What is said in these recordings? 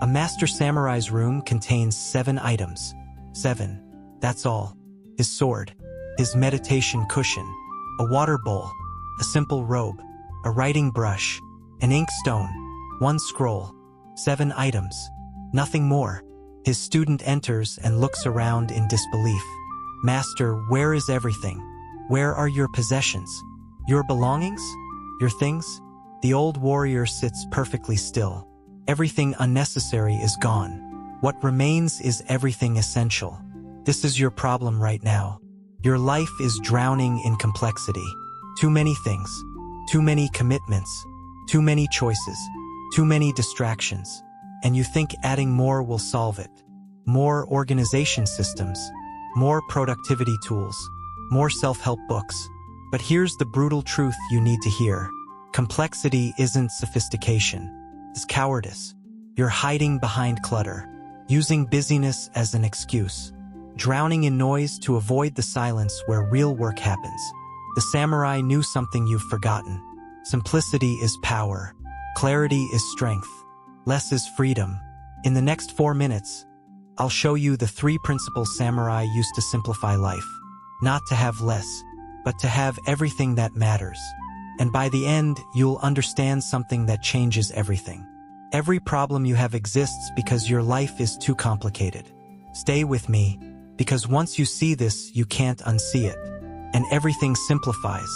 master samurai's room contains 7 items. 7. That's all. His sword, his meditation cushion, a water bowl, a simple robe, a writing brush, an ink stone, 1 scroll. 7 items. Nothing more. His student enters and looks around in disbelief. Master, where is everything? Where are your possessions? Your belongings? Your things? The old warrior sits perfectly still. Everything unnecessary is gone. What remains is everything essential. This is your problem right now. Your life is drowning in complexity. Too many things. Too many commitments. Too many choices. Too many distractions. And you think adding more will solve it. More organization systems. More productivity tools. More self-help books. But here's the brutal truth you need to hear. Complexity isn't sophistication. It's cowardice. You're hiding behind clutter, using busyness as an excuse, drowning in noise to avoid the silence where real work happens. The samurai knew something you've forgotten. Simplicity is power. Clarity is strength. Less is freedom. In the next 4 minutes, I'll show you the 3 principles samurai used to simplify life. Not to have less, but to have everything that matters. And by the end, you'll understand something that changes everything. Every problem you have exists because your life is too complicated. Stay with me, because once you see this, you can't unsee it. And everything simplifies.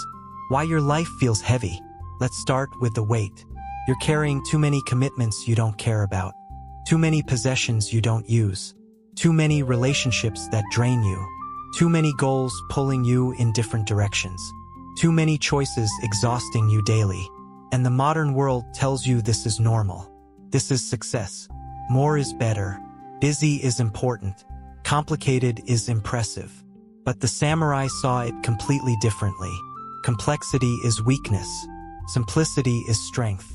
Why your life feels heavy. Let's start with the weight. You're carrying too many commitments you don't care about. Too many possessions you don't use. Too many relationships that drain you. Too many goals pulling you in different directions. Too many choices exhausting you daily. And the modern world tells you this is normal. This is success. More is better. Busy is important. Complicated is impressive. But the samurai saw it completely differently. Complexity is weakness. Simplicity is strength.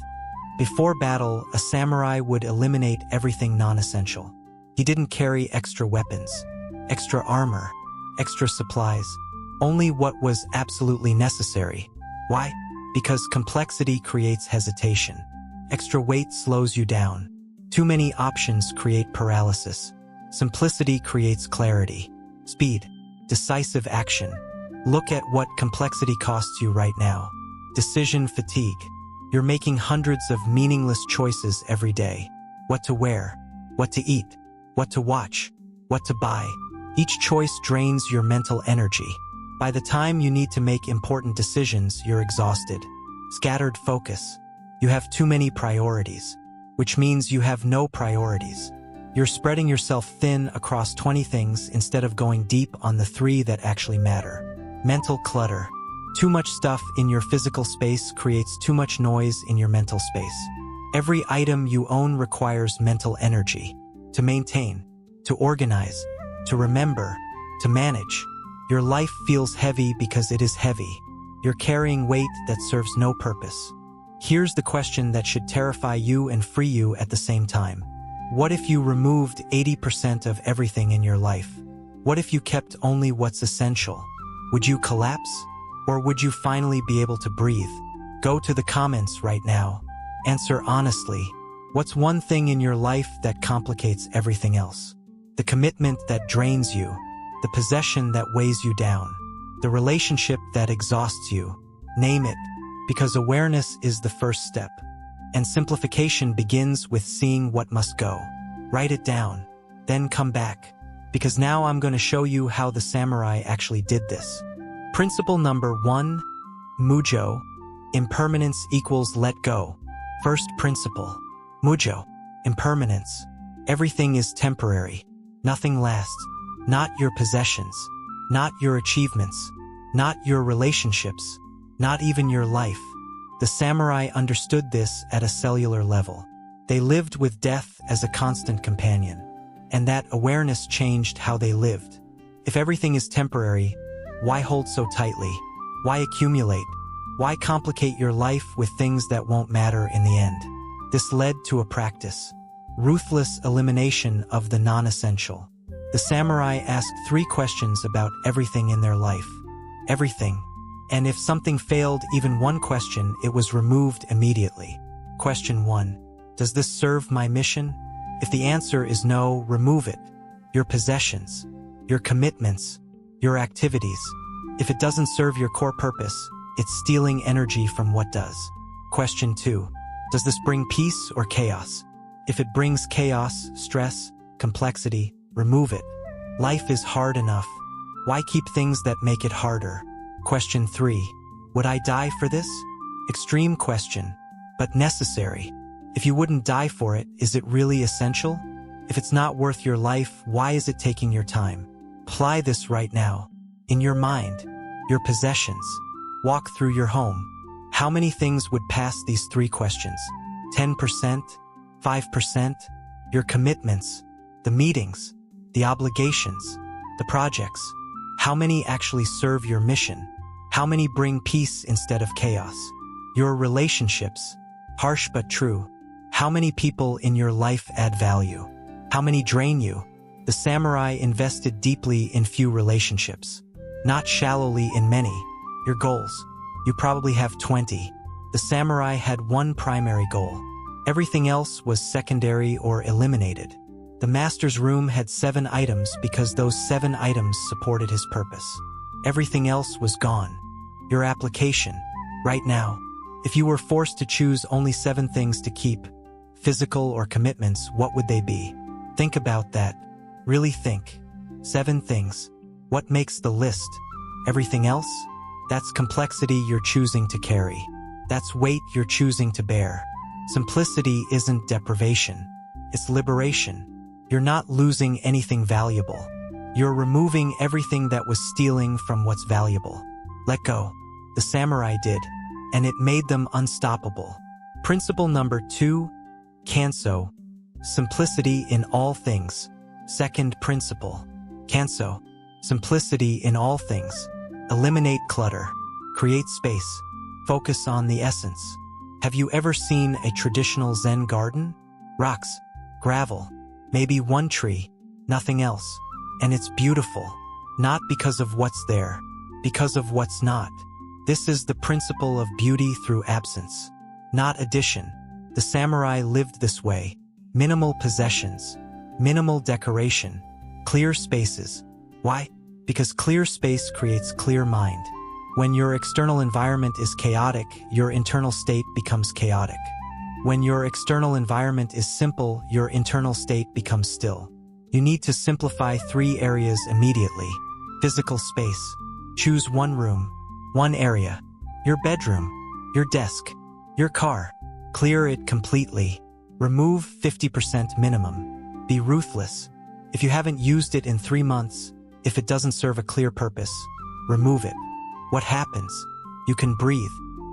Before battle, a samurai would eliminate everything non-essential. He didn't carry extra weapons, extra armor, extra supplies. Only what was absolutely necessary. Why? Because complexity creates hesitation. Extra weight slows you down. Too many options create paralysis. Simplicity creates clarity, speed, decisive action. Look at what complexity costs you right now. Decision fatigue. You're making hundreds of meaningless choices every day. What to wear, what to eat, what to watch, what to buy. Each choice drains your mental energy. By the time you need to make important decisions, you're exhausted. Scattered focus. You have too many priorities, which means you have no priorities. You're spreading yourself thin across 20 things instead of going deep on the 3 that actually matter. Mental clutter. Too much stuff in your physical space creates too much noise in your mental space. Every item you own requires mental energy to maintain, to organize, to remember, to manage. Your life feels heavy because it is heavy. You're carrying weight that serves no purpose. Here's the question that should terrify you and free you at the same time. What if you removed 80% of everything in your life? What if you kept only what's essential? Would you collapse? Or would you finally be able to breathe? Go to the comments right now. Answer honestly. What's one thing in your life that complicates everything else? The commitment that drains you. The possession that weighs you down. The relationship that exhausts you. Name it, because awareness is the first step. And simplification begins with seeing what must go. Write it down, then come back, because now I'm going to show you how the samurai actually did this. Principle number 1, MUJO, impermanence equals let go. First principle, MUJO, impermanence. Everything is temporary. Nothing lasts. Not your possessions, not your achievements, not your relationships, not even your life. The samurai understood this at a cellular level. They lived with death as a constant companion, and that awareness changed how they lived. If everything is temporary, why hold so tightly? Why accumulate? Why complicate your life with things that won't matter in the end? This led to a practice, ruthless elimination of the non-essential. The samurai asked 3 questions about everything in their life. Everything. And if something failed even one question, it was removed immediately. Question 1. Does this serve my mission? If the answer is no, remove it. Your possessions, your commitments, your activities. If it doesn't serve your core purpose, it's stealing energy from what does. Question 2. Does this bring peace or chaos? If it brings chaos, stress, complexity, remove it. Life is hard enough. Why keep things that make it harder? Question 3. Would I die for this? Extreme question, but necessary. If you wouldn't die for it, is it really essential? If it's not worth your life, why is it taking your time? Apply this right now. In your mind, your possessions. Walk through your home. How many things would pass these 3 questions? 10%? 5%? Your commitments, the meetings, the obligations, the projects. How many actually serve your mission? How many bring peace instead of chaos? Your relationships, harsh but true. How many people in your life add value? How many drain you? The samurai invested deeply in few relationships, not shallowly in many. Your goals. You probably have 20. The samurai had one primary goal. Everything else was secondary or eliminated. The master's room had 7 items because those 7 items supported his purpose. Everything else was gone. Your application. Right now. If you were forced to choose only 7 things to keep, physical or commitments, what would they be? Think about that. Really think. 7 things. What makes the list? Everything else? That's complexity you're choosing to carry. That's weight you're choosing to bear. Simplicity isn't deprivation. It's liberation. You're not losing anything valuable. You're removing everything that was stealing from what's valuable. Let go. The samurai did, and it made them unstoppable. Principle number 2, KANSO, simplicity in all things. Second principle, KANSO, simplicity in all things. Eliminate clutter. Create space. Focus on the essence. Have you ever seen a traditional Zen garden? Rocks, gravel, maybe one tree, nothing else. And it's beautiful. Not because of what's there, because of what's not. This is the principle of beauty through absence, not addition. The samurai lived this way. Minimal possessions, minimal decoration, clear spaces. Why? Because clear space creates clear mind. When your external environment is chaotic, your internal state becomes chaotic. When your external environment is simple, your internal state becomes still. You need to simplify 3 areas immediately. Physical space. Choose 1 room, 1 area. Your bedroom, your desk, your car. Clear it completely. Remove 50% minimum. Be ruthless. If you haven't used it in 3 months, if it doesn't serve a clear purpose, remove it. What happens? You can breathe.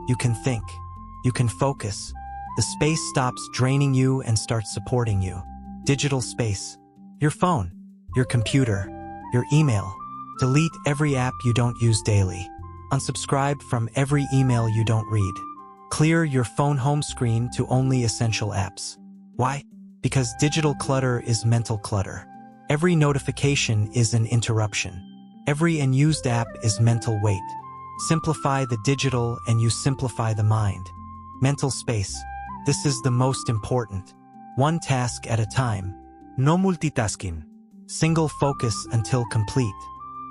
You can think. You can focus. The space stops draining you and starts supporting you. Digital space. Your phone, your computer, your email. Delete every app you don't use daily. Unsubscribe from every email you don't read. Clear your phone home screen to only essential apps. Why? Because digital clutter is mental clutter. Every notification is an interruption. Every unused app is mental weight. Simplify the digital and you simplify the mind. Mental space. This is the most important. 1 task at a time. No multitasking. Single focus until complete.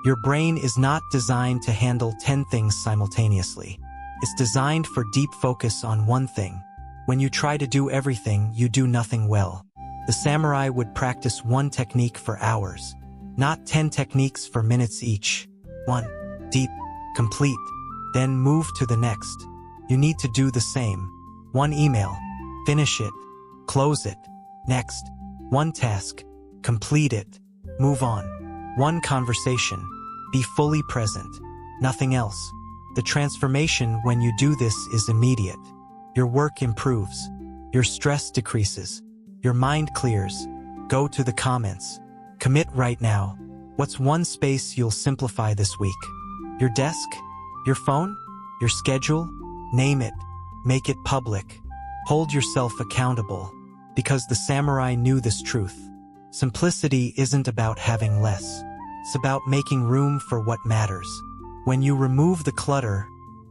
Your brain is not designed to handle 10 things simultaneously. It's designed for deep focus on 1 thing. When you try to do everything, you do nothing well. The samurai would practice 1 technique for hours, not 10 techniques for minutes each. 1. Deep. Complete. Then move to the next. You need to do the same. 1 email. Finish it. Close it. Next. 1 task. Complete it. Move on. 1 conversation. Be fully present. Nothing else. The transformation when you do this is immediate. Your work improves. Your stress decreases. Your mind clears. Go to the comments. Commit right now. What's 1 space you'll simplify this week? Your desk? Your phone? Your schedule? Name it. Make it public. Hold yourself accountable. Because the samurai knew this truth. Simplicity isn't about having less. It's about making room for what matters. When you remove the clutter,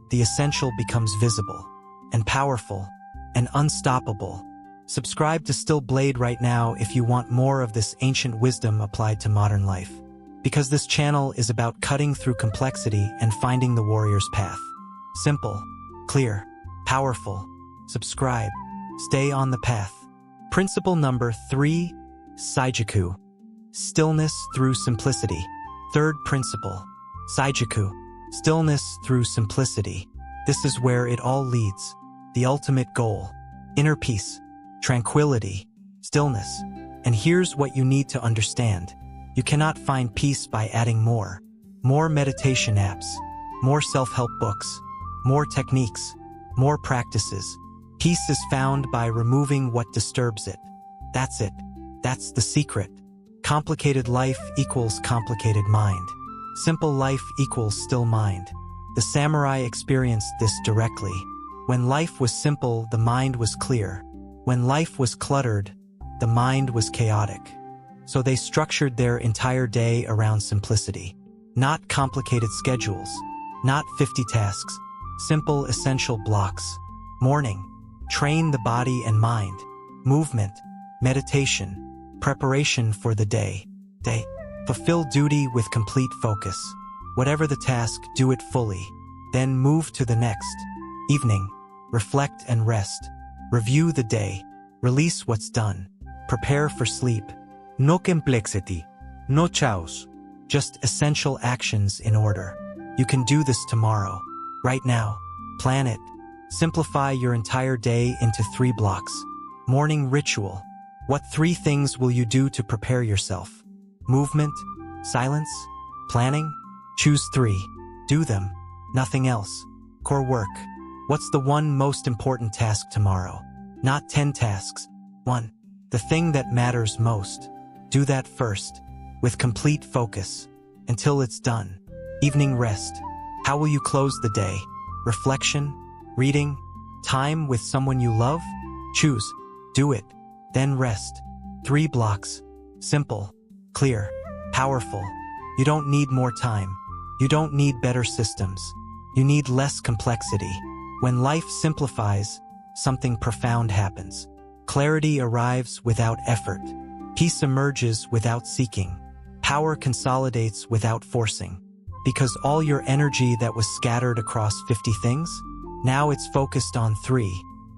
the essential becomes visible, and powerful, and unstoppable. Subscribe to Still Blade right now if you want more of this ancient wisdom applied to modern life. Because this channel is about cutting through complexity and finding the warrior's path. Simple, clear, powerful. Subscribe. Stay on the path. Principle number 3, SEIJAKU. Stillness through simplicity. Third principle, SEIJAKU. Stillness through simplicity. This is where it all leads. The ultimate goal. Inner peace, tranquility, stillness. And here's what you need to understand. You cannot find peace by adding more. More meditation apps, more self-help books, more techniques, more practices. Peace is found by removing what disturbs it. That's it. That's the secret. Complicated life equals complicated mind. Simple life equals still mind. The samurai experienced this directly. When life was simple, the mind was clear. When life was cluttered, the mind was chaotic. So they structured their entire day around simplicity. Not complicated schedules, not 50 tasks, simple essential blocks. Morning, train the body and mind. Movement, meditation, preparation for the day. Fulfill duty with complete focus. Whatever the task, do it fully. Then move to the next. Evening, reflect and rest. Review the day. Release what's done. Prepare for sleep. No complexity, no chaos. Just essential actions in order. You can do this tomorrow. Right now. Plan it. Simplify your entire day into 3 blocks. Morning ritual. What 3 things will you do to prepare yourself? Movement? Silence? Planning? Choose 3. Do them. Nothing else. Core work. What's the one most important task tomorrow? Not 10 tasks. 1. The thing that matters most. Do that first. With complete focus. Until it's done. Evening rest. How will you close the day? Reflection? Reading? Time with someone you love? Choose. Do it. Then rest. 3 blocks. Simple. Clear. Powerful. You don't need more time. You don't need better systems. You need less complexity. When life simplifies, something profound happens. Clarity arrives without effort. Peace emerges without seeking. Power consolidates without forcing. Because all your energy that was scattered across 50 things, now it's focused on 3.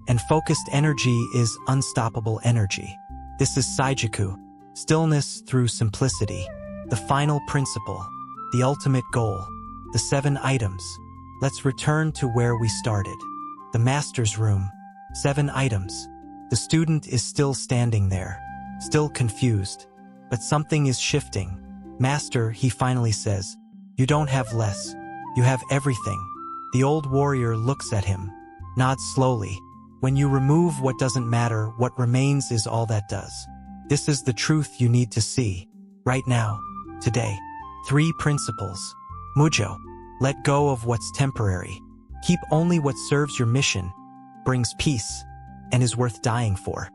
And focused energy is unstoppable energy. This is SEIJAKU. Stillness through simplicity. The final principle. The ultimate goal. The 7 items. Let's return to where we started. The master's room. 7 items. The student is still standing there. Still confused. But something is shifting. Master, he finally says, you don't have less. You have everything. The old warrior looks at him. Nods slowly. When you remove what doesn't matter, what remains is all that does. This is the truth you need to see. Right now. Today. 3 principles. MUJO. Let go of what's temporary. Keep only what serves your mission, brings peace, and is worth dying for.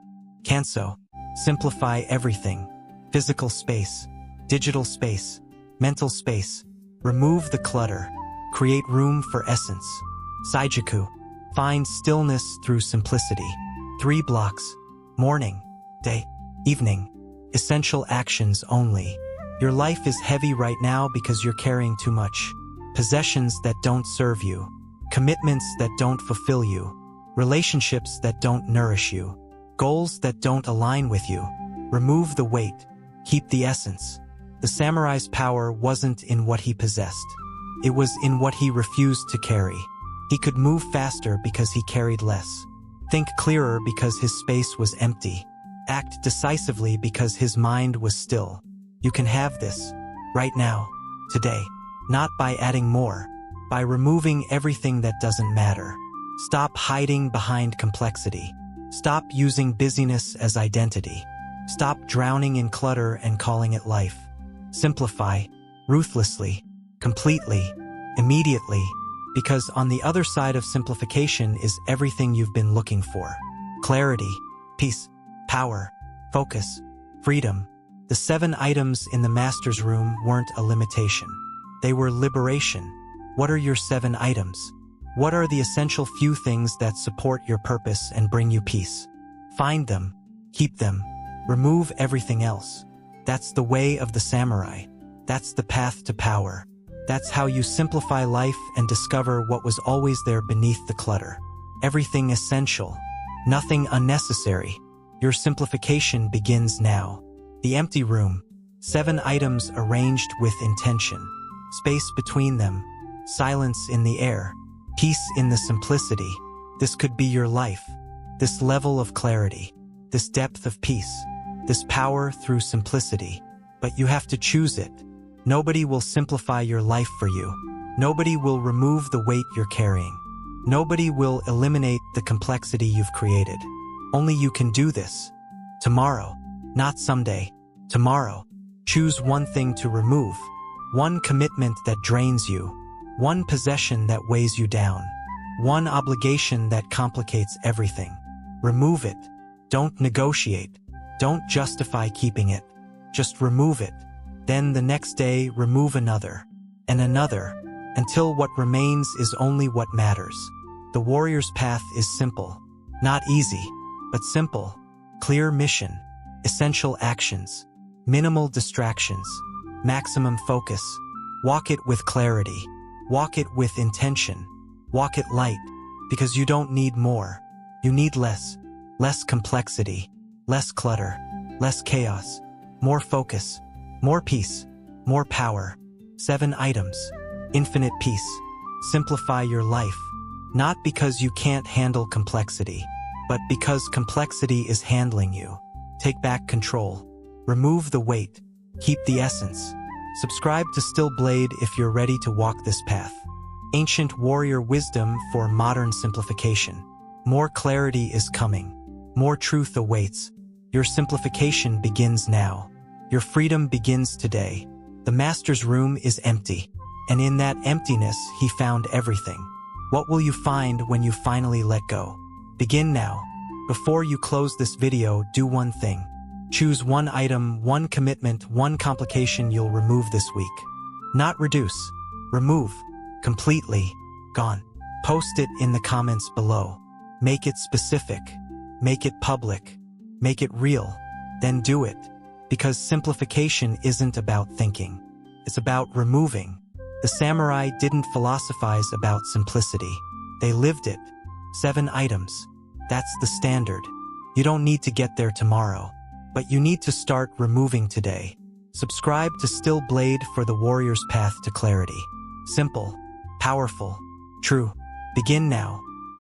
KANSO. Simplify everything. Physical space, digital space, mental space. Remove the clutter. Create room for essence. SEIJAKU. Find stillness through simplicity. 3 blocks. Morning, day, evening. Essential actions only. Your life is heavy right now because you're carrying too much. Possessions that don't serve you. Commitments that don't fulfill you. Relationships that don't nourish you. Goals that don't align with you. Remove the weight. Keep the essence. The samurai's power wasn't in what he possessed. It was in what he refused to carry. He could move faster because he carried less. Think clearer because his space was empty. Act decisively because his mind was still. You can have this. Right now. Today. Not by adding more. By removing everything that doesn't matter. Stop hiding behind complexity. Stop using busyness as identity. Stop drowning in clutter and calling it life. Simplify. Ruthlessly. Completely. Immediately. Because on the other side of simplification is everything you've been looking for. Clarity. Peace. Power. Focus. Freedom. The 7 items in the master's room weren't a limitation. They were liberation. What are your 7 items? What are the essential few things that support your purpose and bring you peace? Find them, keep them, remove everything else. That's the way of the samurai. That's the path to power. That's how you simplify life and discover what was always there beneath the clutter. Everything essential, nothing unnecessary. Your simplification begins now. The empty room, 7 items arranged with intention. Space between them, silence in the air, peace in the simplicity. This could be your life. This level of clarity, this depth of peace, this power through simplicity. But you have to choose it. Nobody will simplify your life for you. Nobody will remove the weight you're carrying. Nobody will eliminate the complexity you've created. Only you can do this. Tomorrow, not someday. Tomorrow. Choose one thing to remove. One commitment that drains you. One possession that weighs you down. One obligation that complicates everything. Remove it. Don't negotiate. Don't justify keeping it. Just remove it. Then the next day, remove another. And another. Until what remains is only what matters. The warrior's path is simple. Not easy, but simple. Clear mission. Essential actions. Minimal distractions. Maximum focus. Walk it with clarity. Walk it with intention. Walk it light. Because you don't need more. You need less. Less complexity. Less clutter. Less chaos. More focus. More peace. More power. 7 items. Infinite peace. Simplify your life. Not because you can't handle complexity, but because complexity is handling you. Take back control. Remove the weight. Keep the essence. Subscribe to Still Blade if you're ready to walk this path. Ancient warrior wisdom for modern simplification. More clarity is coming. More truth awaits. Your simplification begins now. Your freedom begins today. The master's room is empty, and in that emptiness, he found everything. What will you find when you finally let go? Begin now. Before you close this video, do one thing. Choose one item, one commitment, one complication you'll remove this week. Not reduce. Remove. Completely. Gone. Post it in the comments below. Make it specific. Make it public. Make it real. Then do it. Because simplification isn't about thinking. It's about removing. The samurai didn't philosophize about simplicity. They lived it. 7 items. That's the standard. You don't need to get there tomorrow, but you need to start removing today. Subscribe to Still Blade for the warrior's path to clarity. Simple, powerful, true. Begin now.